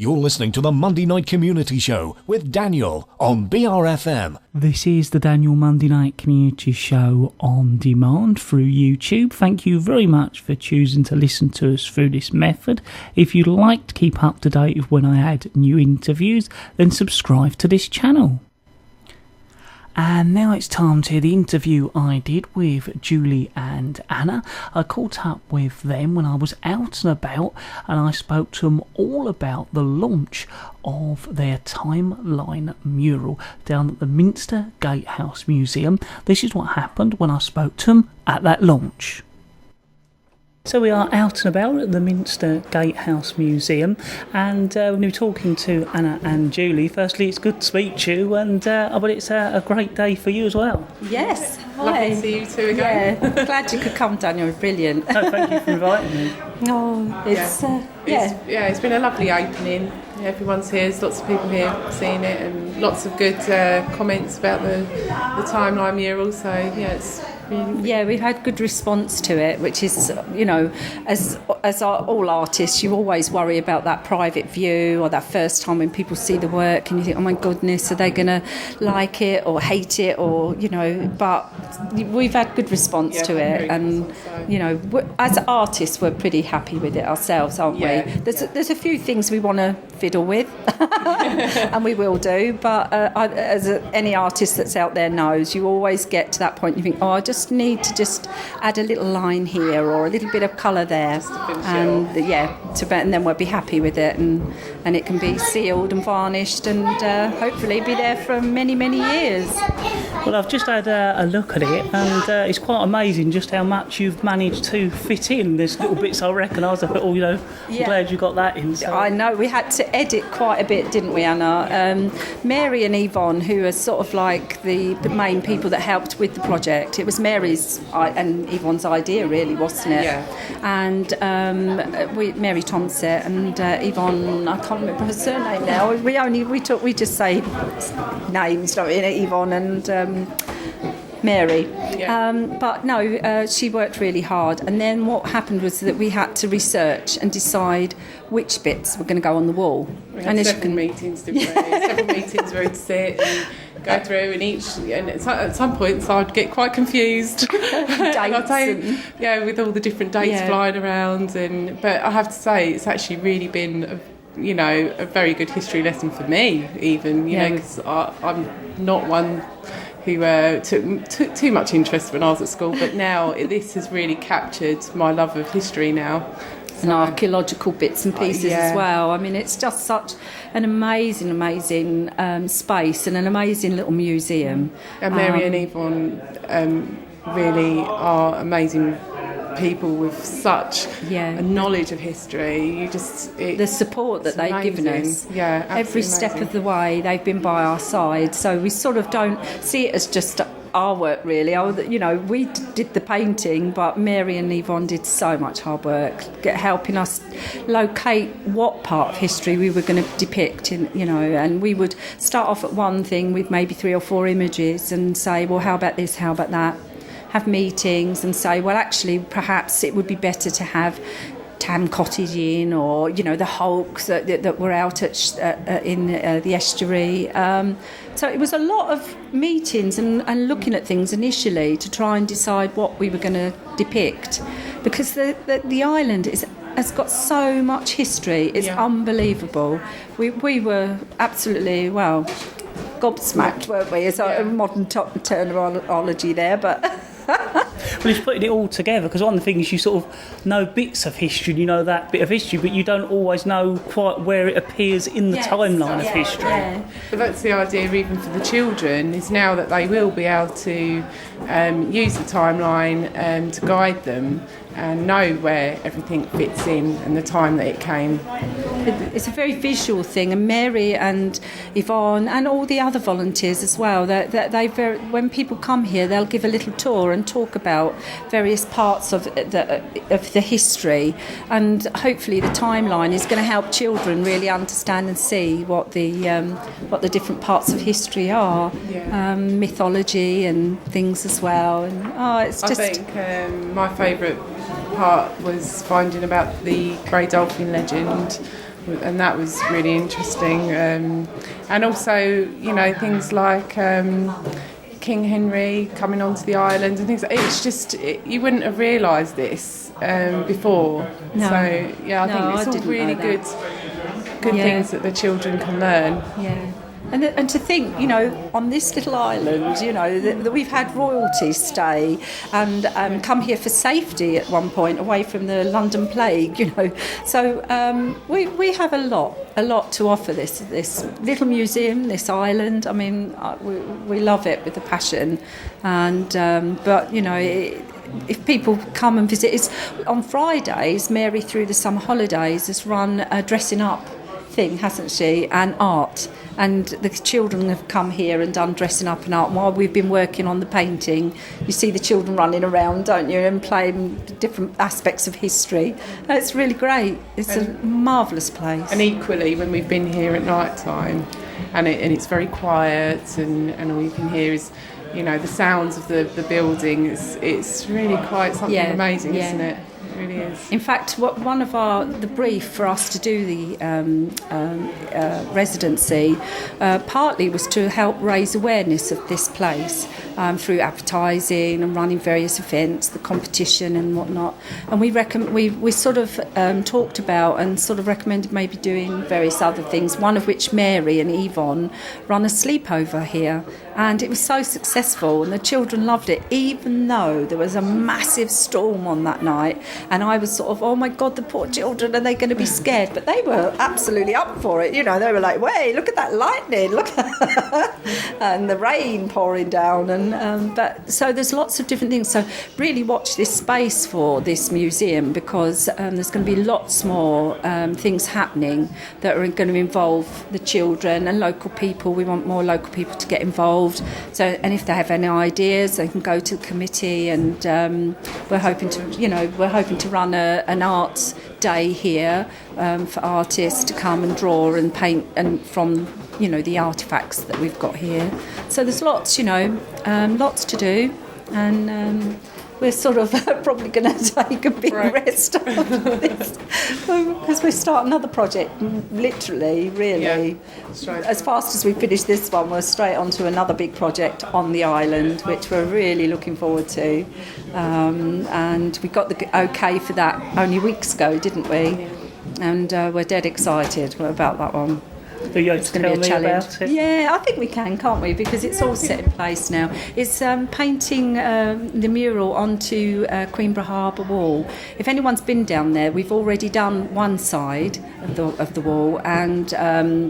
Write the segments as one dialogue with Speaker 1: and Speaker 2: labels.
Speaker 1: You're listening to the Monday Night Community Show with Daniel on BRFM.
Speaker 2: This is the Daniel Monday Night Community Show on demand through YouTube. Thank you very much for choosing to listen to us through this method. If you'd like to keep up to date with when I add new interviews, then subscribe to this channel. And now it's time to hear the interview I did with Julie and Anna. I caught up with them when I was out and about, and I spoke to them all about the launch of their timeline mural down at the Minster Gatehouse Museum. This is what happened when I spoke to them at that launch. So we are out and about at the Minster Gatehouse Museum, and when we were talking to Anna and Julie, firstly it's good to speak to you, and but it's a great day for you as well.
Speaker 3: Yes,
Speaker 4: Lovely to see you two again.
Speaker 3: Yeah, glad you could come, Daniel. Brilliant.
Speaker 2: No, thank you for inviting me.
Speaker 3: Oh,
Speaker 4: it's been a lovely opening. Everyone's here. There's lots of people here seeing it, and lots of good comments about the timeline mural. So it's really.
Speaker 3: Yeah, we've had good response to it, which is, as all artists, you always worry about that private view or that first time when people see the work and you think, oh my goodness, are they going to like it or hate it, or but we've had good response to it, and as artists we're pretty happy with it ourselves, aren't we? There's a few things we want to fiddle with and we will do, but as any artist that's out there knows, you always get to that point you think, oh, I just need to add a little line here or a little bit of colour there, and and then we'll be happy with it, and it can be sealed and varnished and hopefully be there for many years.
Speaker 2: Well, I've just had a look at it, and it's quite amazing just how much you've managed to fit in. There's little bits I recognise. I thought, I'm glad you got that in. So.
Speaker 3: I know, we had to edit quite a bit, didn't we, Anna? Mary and Yvonne, who are sort of like the main people that helped with the project. It was Mary's and Yvonne's idea, really, wasn't it?
Speaker 4: Yeah.
Speaker 3: And Mary Tomset and Yvonne, I can't remember her surname now. We just say names, don't we? Yvonne and Mary. But no, she worked really hard, and then what happened was that we had to research and decide which bits were going to go on the wall.
Speaker 4: We had several meetings, didn't we? Several meetings where we'd sit and go through, and at some points I'd get quite confused. With all the different dates flying around, but I have to say it's actually really been a very good history lesson for me, even because I'm not one who took too much interest when I was at school, but now this has really captured my love of history now.
Speaker 3: And archaeological bits and pieces as well. I mean, it's just such an amazing space and an amazing little museum.
Speaker 4: And Mary and Yvonne really are amazing people with such a knowledge of history.
Speaker 3: The support that they've given us, every step
Speaker 4: amazing.
Speaker 3: Of the way they've been by our side, so we sort of don't see it as just our work, really. We did the painting, but Mary and Yvonne did so much hard work helping us locate what part of history we were going to depict, and we would start off at one thing with maybe 3 or 4 images and say, well, how about this, how about that, have meetings and say, well, actually perhaps it would be better to have Tam Cottage Inn, or the hulks that were out in the estuary. So it was a lot of meetings and looking at things initially to try and decide what we were going to depict, because the island has got so much history. It's unbelievable. We were absolutely gobsmacked, weren't we? It's a modern terminology there, but.
Speaker 2: Well, it's putting it all together, because one of the things, you sort of know bits of history, you know that bit of history, but you don't always know quite where it appears in the timeline of history. Yeah.
Speaker 4: But that's the idea even for the children, is now that they will be able to use the timeline to guide them and know where everything fits in and the time that it came.
Speaker 3: It's a very visual thing, and Mary and Yvonne and all the other volunteers as well, when people come here, they'll give a little tour and talk about various parts of the history, and hopefully the timeline is going to help children really understand and see what the different parts of history are, mythology and things as well. And I
Speaker 4: think my favourite part was finding about the grey dolphin legend and that was really interesting. And also, you know, things like King Henry coming onto the island and things. It's just you wouldn't have realised this before.
Speaker 3: No.
Speaker 4: So yeah, I think it's all really good things that the children can learn.
Speaker 3: Yeah. And to think, you know, on this little island, you know, that we've had royalty stay and come here for safety at one point, away from the London plague, you know. So we have a lot to offer this little museum, this island. I mean, we love it with a passion. And but you know, if people come and visit, it's on Fridays. Mary, through the summer holidays, has run a dressing up thing, hasn't she, and art. And the children have come here and done dressing up and art while we've been working on the painting. You see the children running around, don't you, and playing different aspects of history. And it's really great. It's a marvellous place.
Speaker 4: And equally, when we've been here at night time, and it's very quiet, and all you can hear is, you know, the sounds of the building. It's really quite something amazing, isn't it? It really is.
Speaker 3: In fact, one of the brief for us to do the residency partly was to help raise awareness of this place through advertising and running various events, the competition and whatnot. And we sort of talked about and sort of recommended maybe doing various other things, one of which Mary and Yvonne run a sleepover here. And it was so successful and the children loved it, even though there was a massive storm on that night. And I was sort of, oh my God, the poor children, are they going to be scared? But they were absolutely up for it. You know, they were like, wait, look at that lightning, look and the rain pouring down. And but so there's lots of different things. So really watch this space for this museum, because there's going to be lots more things happening that are going to involve the children and local people. We want more local people to get involved. So, and if they have any ideas, they can go to the committee. And we're hoping to run an arts day here for artists to come and draw and paint and from, you know, the artefacts that we've got here. So there's lots, you know, lots to do, and we're sort of probably going to take a big rest after this, because we start another project, literally, really. Yeah, as fast as we finish this one, we're straight on to another big project on the island, which we're really looking forward to. And we got the okay for that only weeks ago, didn't we? Yeah. And we're dead excited about that one.
Speaker 2: It's going to be a challenge. About it?
Speaker 3: Yeah, I think we can't we? Because it's all set in place now. It's painting the mural onto Queenborough Harbour wall. If anyone's been down there, we've already done one side of the wall, and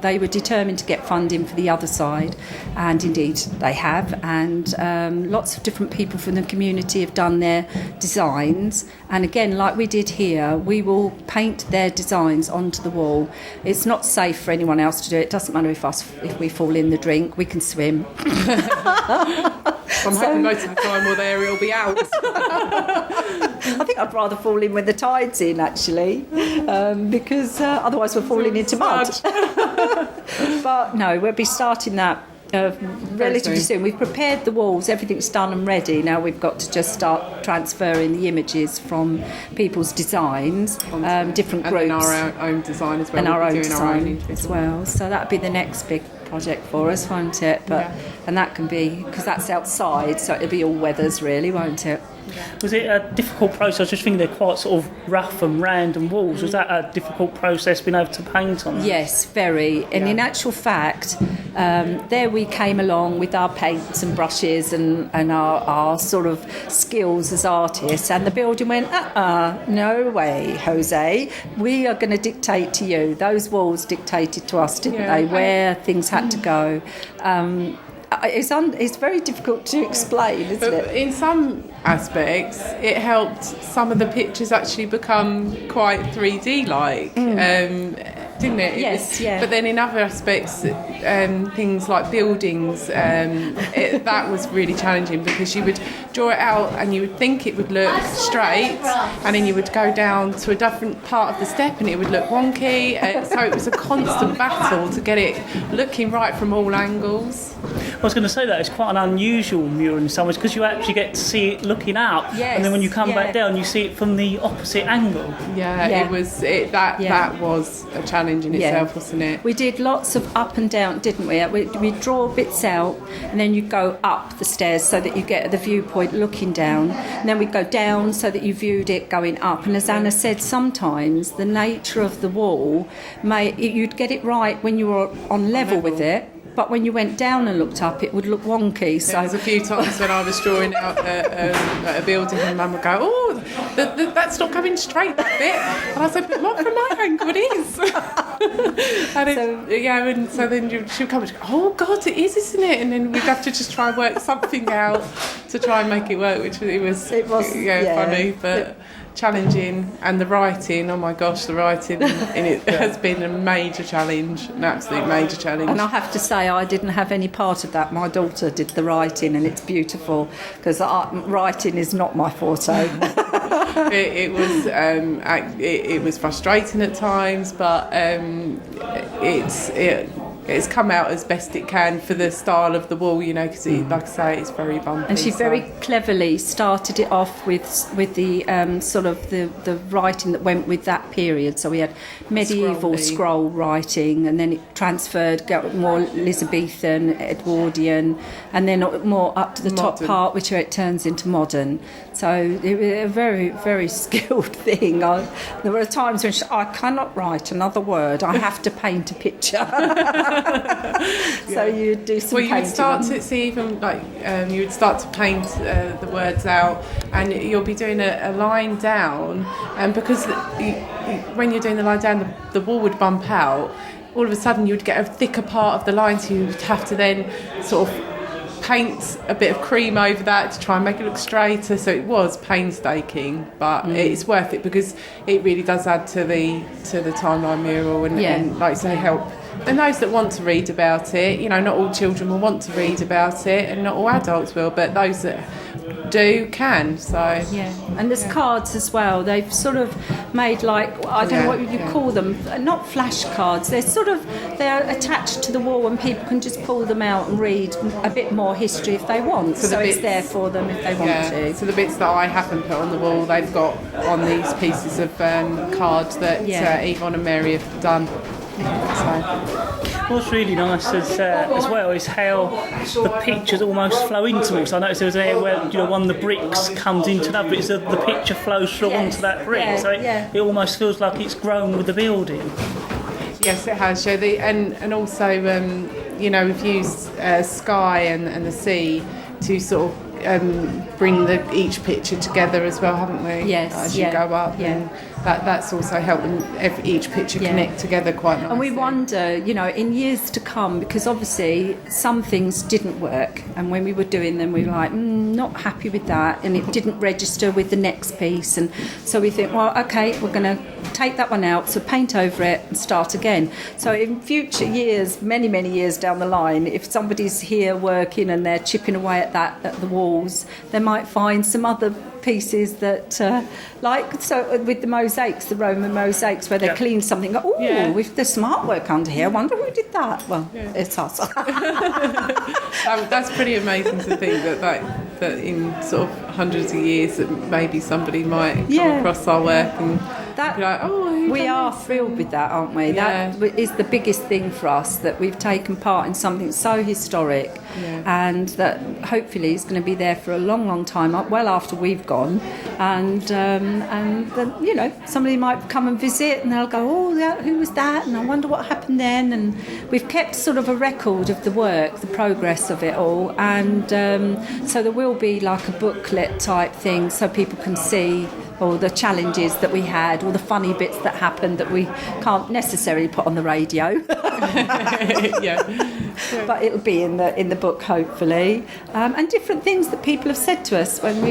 Speaker 3: they were determined to get funding for the other side, and indeed they have. And lots of different people from the community have done their designs. And again, like we did here, we will paint their designs onto the wall. It's not safe for anyone else to do it. It doesn't matter if we fall in the drink, we can swim.
Speaker 4: I'm hoping most of the time we're there, it'll be out.
Speaker 3: I think I'd rather fall in when the tide's in, actually, because otherwise we're falling into mud. But no, we'll be starting that relatively soon. We've prepared the walls, everything's done and ready. Now we've got to just start transferring the images from people's designs, different groups.
Speaker 4: And our own design as well.
Speaker 3: And our own design as well. So that'll be the next big project for us, won't it? But and that can be, because that's outside, so it'll be all weathers really, won't it?
Speaker 2: Was it a difficult process? I was just thinking they're quite sort of rough and random walls. Was that a difficult process being able to paint on them?
Speaker 3: Yes, very. And in actual fact, there we came along with our paints and brushes and our sort of skills as artists, and the building went, no way, Jose. We are going to dictate to you. Those walls dictated to us, didn't they, where things had to go. It's very difficult to explain, isn't it?
Speaker 4: In some aspects, it helped some of the pictures actually become quite 3D-like, didn't it?
Speaker 3: Yes, yeah.
Speaker 4: But then in other aspects, things like buildings, that was really challenging, because you would draw it out and you would think it would look straight, and then you would go down to a different part of the step and it would look wonky. So it was a constant battle to get it looking right from all angles.
Speaker 2: I was going to say that it's quite an unusual mural in some ways, because you actually get to see it looking out, and then when you come back down, you see it from the opposite angle.
Speaker 4: It was that was a challenge. challenge in itself, wasn't it?
Speaker 3: We did lots of up and down, didn't we? We'd draw bits out, and then you'd go up the stairs so that you get the viewpoint looking down, and then we'd go down so that you viewed it going up. And as Anna said, sometimes the nature of the wall, you'd get it right when you were on level with it, but when you went down and looked up, it would look wonky. So
Speaker 4: there was a few times when I was drawing out a building, and Mum would go, "Oh, that's not coming straight, that bit." And I said, "But not from my angle, it is." And so then she'd come and go, "Oh God, it is, isn't it?" And then we'd have to just try and work something out to try and make it work, which was funny, but challenging. And the writing, oh my gosh, the writing in it has been a major challenge, an absolute major challenge.
Speaker 3: And I have to say, I didn't have any part of that. My daughter did the writing, and it's beautiful, because writing is not my forte.
Speaker 4: It was frustrating at times, but it's come out as best it can for the style of the wall, because like I say, it's very bumpy.
Speaker 3: And she very cleverly started it off with the sort of the writing that went with that period. So we had medieval scroll writing, and then it transferred, got more Elizabethan, Edwardian, and then more up to the top part, which it turns into modern. So it was a very, very skilled thing. There were times when I cannot write another word. I have to paint a picture. So you'd do some painting.
Speaker 4: Well, you would start to see even you would start to paint the words out, and you'll be doing a line down, and because when you're doing the line down, the wall would bump out. All of a sudden, you'd get a thicker part of the line, so you'd have to then sort of paint a bit of cream over that to try and make it look straighter. So it was painstaking, but it's worth it because it really does add to the timeline mural and like I say, help. And those that want to read about it, not all children will want to read about it, and not all adults will, but those that do can. So
Speaker 3: and there's cards as well. They've sort of made I don't know what you call them, not flashcards. They're attached to the wall, and people can just pull them out and read a bit more history if they want. So it's there for them if they want to.
Speaker 4: So the bits that I haven't put on the wall, they've got on these pieces of cards that Yvonne and Mary have done.
Speaker 2: What's really nice as well is how the pictures almost flow into it. So I noticed there was an area where one of the bricks comes into that, but the picture flows through onto that brick. So it almost feels like it's grown with the building.
Speaker 4: Yes, it has. And also, we've used sky and the sea to sort of bring each picture together as well, haven't we?
Speaker 3: Yes.
Speaker 4: As you go up, and that's also helped them each picture connect together quite nicely.
Speaker 3: And we wonder, in years to come, because obviously some things didn't work, and when we were doing them, we were like, not happy with that, and it didn't register with the next piece, and so we think, well, okay, we're going to take that one out, so paint over it and start again. So in future years, many, many years down the line, if somebody's here working and they're chipping away at the walls, they might find some other pieces that with the mosaics, the Roman mosaics, where they clean something, there's some artwork under here, I wonder who did that. Well, it's us.
Speaker 4: That's pretty amazing to think that in sort of hundreds of years that maybe somebody might come across our work and be like,
Speaker 3: we are thrilled with that, aren't we? That is the biggest thing for us, that we've taken part in something so historic, and that hopefully is going to be there for a long, long time, well after we've gone, and then somebody might come and visit, and they'll go, who was that? And I wonder what happened then. And we've kept sort of a record of the work, the progress of it all, and so there will be like a booklet type thing, so people can see all the challenges that we had, all the funny bits that happened that we can't necessarily put on the radio. But it'll be in the book, hopefully, and different things that people have said to us when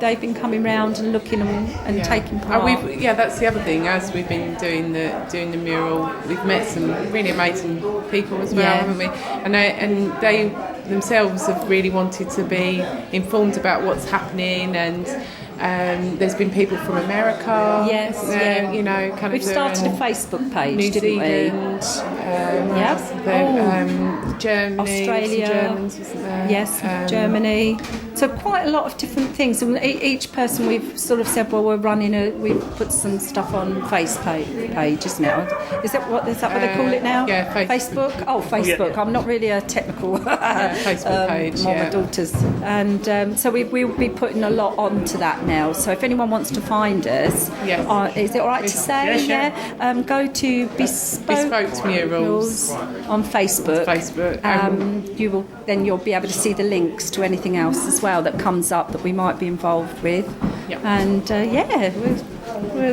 Speaker 3: they've been coming round and looking and taking part.
Speaker 4: That's the other thing. As we've been doing the mural, we've met some really amazing people as well, haven't we? And they themselves have really wanted to be informed about what's happening, and there's been people from America, Canada.
Speaker 3: We've started a Facebook page,
Speaker 4: New
Speaker 3: didn't
Speaker 4: Zealand,
Speaker 3: we?
Speaker 4: Germany,
Speaker 3: Australia,
Speaker 4: Germans, wasn't there?
Speaker 3: Yes, Germany. So quite a lot of different things. And each person we've sort of said, well, we've put some stuff on pages now. Is that what they call it now?
Speaker 4: Yeah,
Speaker 3: Facebook. Oh, Facebook. I'm not really a technical
Speaker 4: Facebook page.
Speaker 3: my daughters, and so we'll be putting a lot onto that now. So if anyone wants to find us, is it all right to say?
Speaker 2: Yeah.
Speaker 3: Go to Bespoke
Speaker 4: Murals
Speaker 3: on Facebook.
Speaker 4: Facebook.
Speaker 3: You'll be able to see the links to anything else as well that comes up that we might be involved with.
Speaker 4: Yep.
Speaker 3: And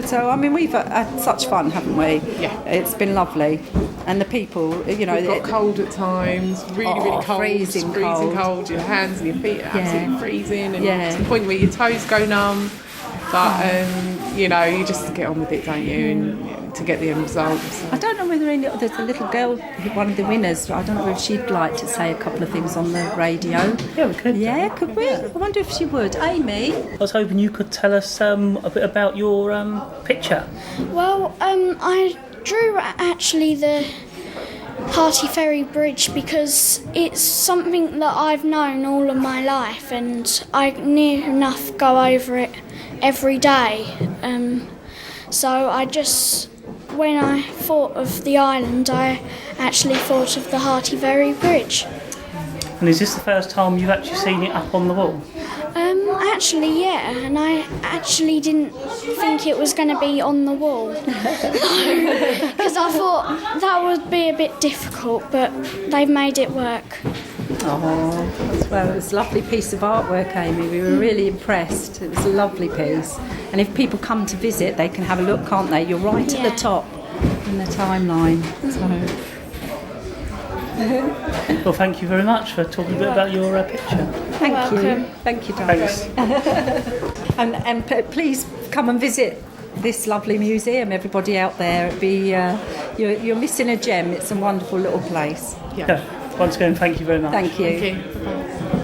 Speaker 3: so I mean we've had such fun, haven't we?
Speaker 4: Yeah,
Speaker 3: it's been lovely, and the people,
Speaker 4: we've got cold at times, really cold,
Speaker 3: freezing cold.
Speaker 4: Your hands and your feet are absolutely freezing, and to the point where your toes go numb. But you just get on with it, don't you? And to get the end results.
Speaker 3: I don't know whether there's a little girl, one of the winners. I don't know if she'd like to say a couple of things on the radio.
Speaker 2: Yeah, we could.
Speaker 3: Yeah, could we? I wonder if she would. Amy?
Speaker 2: I was hoping you could tell us a bit about your picture.
Speaker 5: Well, I drew actually the Hearty Ferry Bridge because it's something that I've known all of my life, and I near enough go over it every day. So when I thought of the island, I actually thought of the Hearty Ferry Bridge.
Speaker 2: And is this the first time you've actually seen it up on the wall?
Speaker 5: Actually, yeah, and I actually didn't think it was going to be on the wall because I thought that would be a bit difficult, but they've made it work.
Speaker 3: Oh, well, it was a lovely piece of artwork, Amy. We were really impressed. It was a lovely piece. And if people come to visit, they can have a look, can't they? You're right at the top in the timeline. So.
Speaker 2: Well, thank you very much for talking a bit about your picture.
Speaker 3: Thank you. Thank you, darling.
Speaker 2: Thanks.
Speaker 3: and please come and visit this lovely museum, everybody out there. You're missing a gem. It's a wonderful little place.
Speaker 2: Yeah. Once again, thank you very much.
Speaker 3: Thank you.
Speaker 4: Thank you.